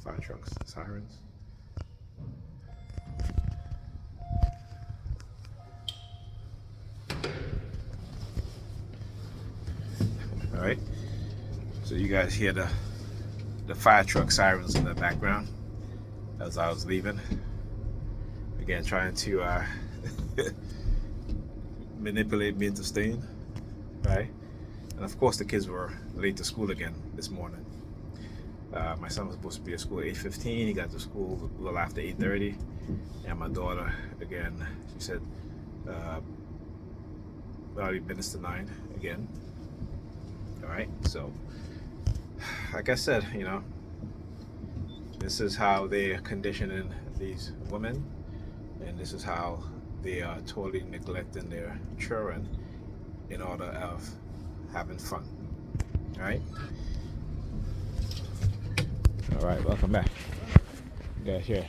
fire trucks, sirens. All right. So you guys hear the fire truck sirens in the background as I was leaving. Again, trying to manipulate me into staying, right? And of course, the kids were late to school again this morning. My son was supposed to be at school at 8:15. He got to school a little after 8:30. And my daughter, again, she said, about 8 minutes to 9 again. All right, so like I said, you know, this is how they are conditioning these women, and this is how they are totally neglecting their children in order of having fun. All right. All right, welcome back. You guys here,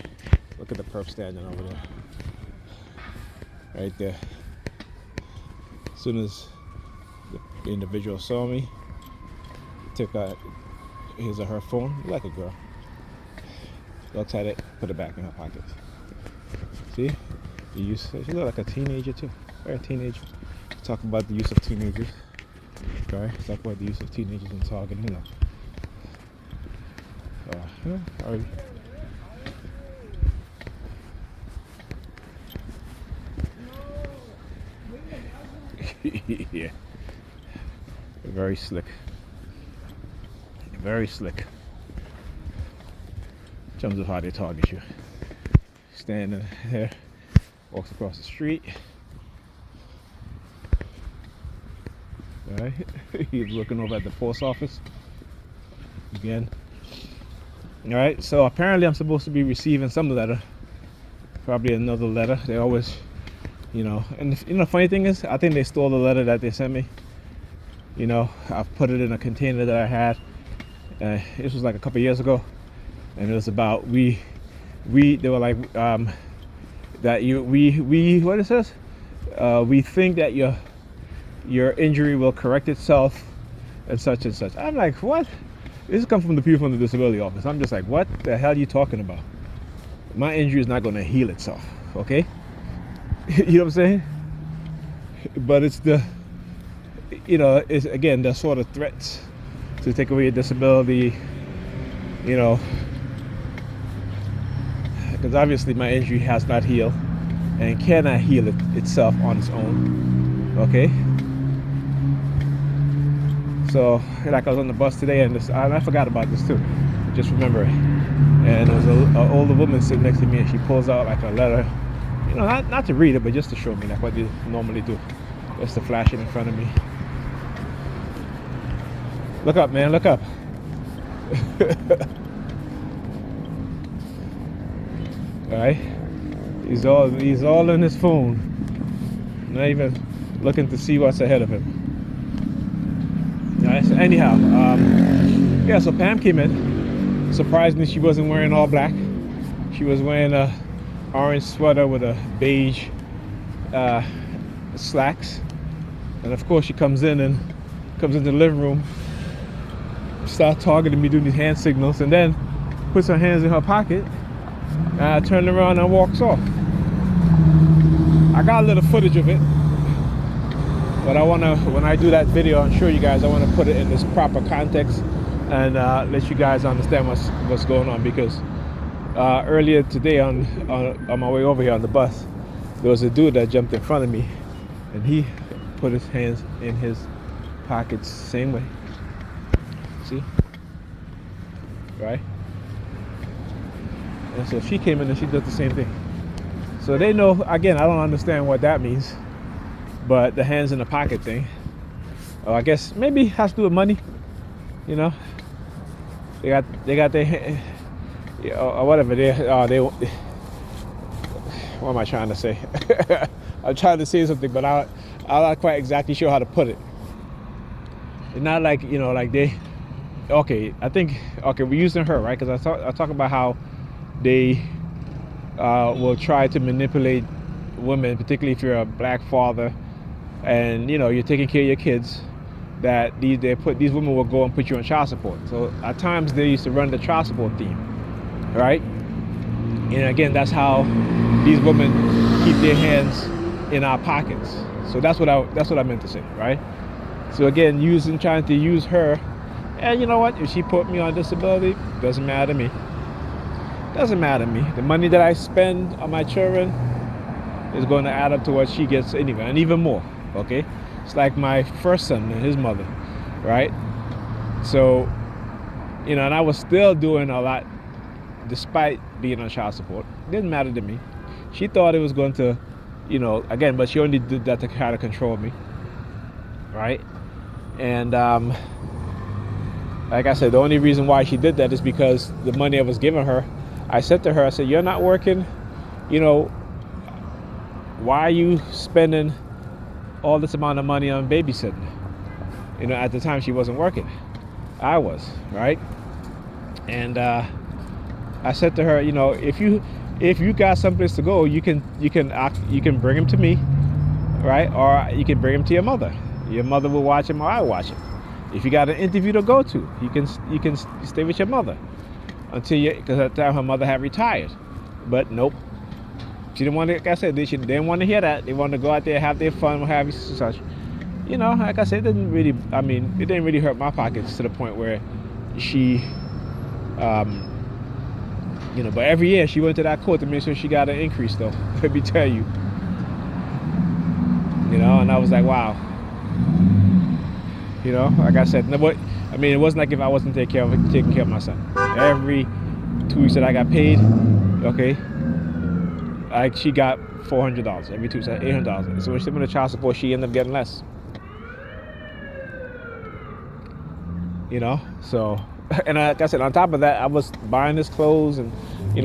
look at the perp standing over there, right there. As soon as the individual saw me, took out his or her phone, like a girl, looks at it, put it back in her pocket. See, she look like a teenager too, right? A teenager. Talk about the use of teenagers, right? Talk about the use of teenagers in targeting, you know. All right. Yeah, very slick. Very slick in terms of how they target you. Standing there, walks across the street. All right, he's looking over at the post office again. All right, so apparently I'm supposed to be receiving some letter, probably another letter. They always, you know, and you know, the funny thing is, I think they stole the letter that they sent me. You know, I've put it in a container that I had. This was like a couple years ago, and it was about they were like that we what it says, we think that your injury will correct itself and such and such. I'm like, what? This comes from the people from the disability office. I'm just like, what the hell are you talking about? My injury is not going to heal itself, okay? You know what I'm saying? But it's the, you know, it's again the sort of threats to take away your disability, you know, because obviously my injury has not healed and cannot heal itself on its own, okay? So, like I was on the bus today, and I forgot about this too, just remember it. And there was an older woman sitting next to me, and she pulls out like a letter, you know, not to read it, but just to show me like what they normally do, just to flash it in front of me. Look up, man, look up. All right, he's all in his phone, not even looking to see what's ahead of him. All right, so anyhow, yeah, so Pam came in. Surprisingly, she wasn't wearing all black. She was wearing a orange sweater with a beige slacks, and of course she comes into the living room, starts targeting me, doing these hand signals, and then puts her hands in her pocket, turned around and walks off. I got a little footage of it, but when I do that video and show you guys, I want to put it in this proper context and let you guys understand what's going on, because earlier today on my way over here on the bus, there was a dude that jumped in front of me, and he put his hands in his pockets same way. See? Right? And so she came in and she did the same thing. So they know, again, I don't understand what that means, but the hands in the pocket thing, I guess maybe has to do with money, you know? They got their, or whatever, they, what am I trying to say? I'm trying to say something, but I'm not quite exactly sure how to put it. It's not like, you know, like they, okay, we're using her, right? Because I talk about how they will try to manipulate women, particularly if you're a black father and, you know, you're taking care of your kids, that these women will go and put you on child support. So at times they used to run the child support theme. right? And again, that's how these women keep their hands in our pockets. So that's what I meant to say, right? So again, trying to use her, and you know what? If she put me on disability, doesn't matter to me. Doesn't matter to me. The money that I spend on my children is going to add up to what she gets anyway, and even more. Okay, it's like my first son and his mother, right? So, and I was still doing a lot despite being on child support. Didn't matter to me. She thought it was going to, again, but she only did that to try to control me, right? And like I said, the only reason why she did that is because the money I was giving her, I said to her, I said, you're not working, why are you spending all this amount of money on babysitting? At the time she wasn't working. I was, right? And I said to her, if you got someplace to go, you can bring him to me, right? Or you can bring him to your mother. Your mother will watch him, or I watch him. If you got an interview to go to, you can stay with your mother because at the time her mother had retired. But nope, she didn't want to. Like I said, she didn't want to hear that. They wanted to go out there, have their fun, what have you, such. Like I said, it didn't really hurt my pockets to the point where she, but every year she went to that court to make sure she got an increase, though. Let me tell you. And I was like, wow. Like I said, it wasn't like if I wasn't taking care of my son. Every 2 weeks that I got paid, okay, she got $400 every 2 weeks, $800. So when she went to child support, she ended up getting less. So, and like I said, on top of that, I was buying his clothes, and we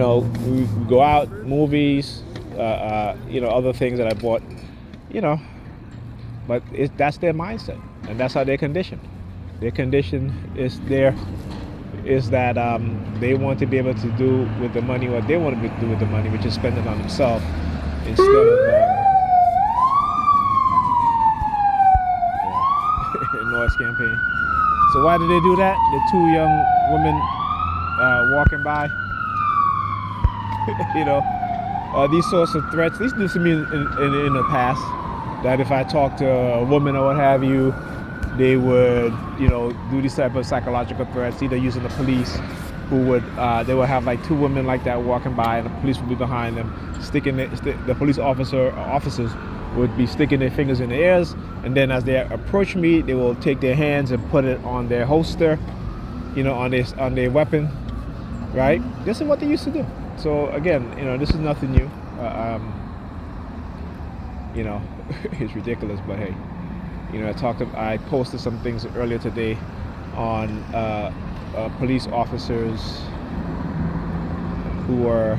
go out, movies, other things that I bought, but that's their mindset, and that's how they're conditioned. Their condition is that they want to be able to do with the money what they want to do with the money, which is spend it on themselves instead of noise campaign. So why did they do that? The two young women walking by, these sorts of threats. These do to me in the past, that if I talk to a woman or what have you, they would, do these type of psychological threats, either using the police, they would have like two women like that walking by, and the police would be behind them, the police officers would be sticking their fingers in their ears, and then as they approach me, they will take their hands and put it on their holster, on their weapon, right? This is what they used to do. So again, this is nothing new. It's ridiculous, but hey, I posted some things earlier today on police officers who are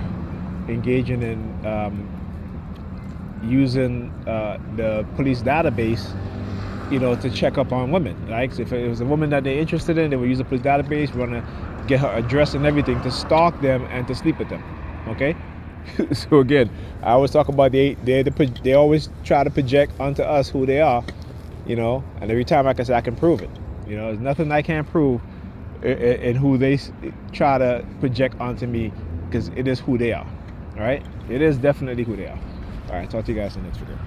engaging in using the police database, to check up on women. Right? So if it was a woman that they're interested in, they would use the police database, want to get her address and everything, to stalk them and to sleep with them. Okay. So again, I always talk about they always try to project onto us who they are, and every time, like I said, I can prove it. There's nothing I can't prove in who they try to project onto me, because it is who they are. All right, it is definitely who they are. All right, talk to you guys in the next video.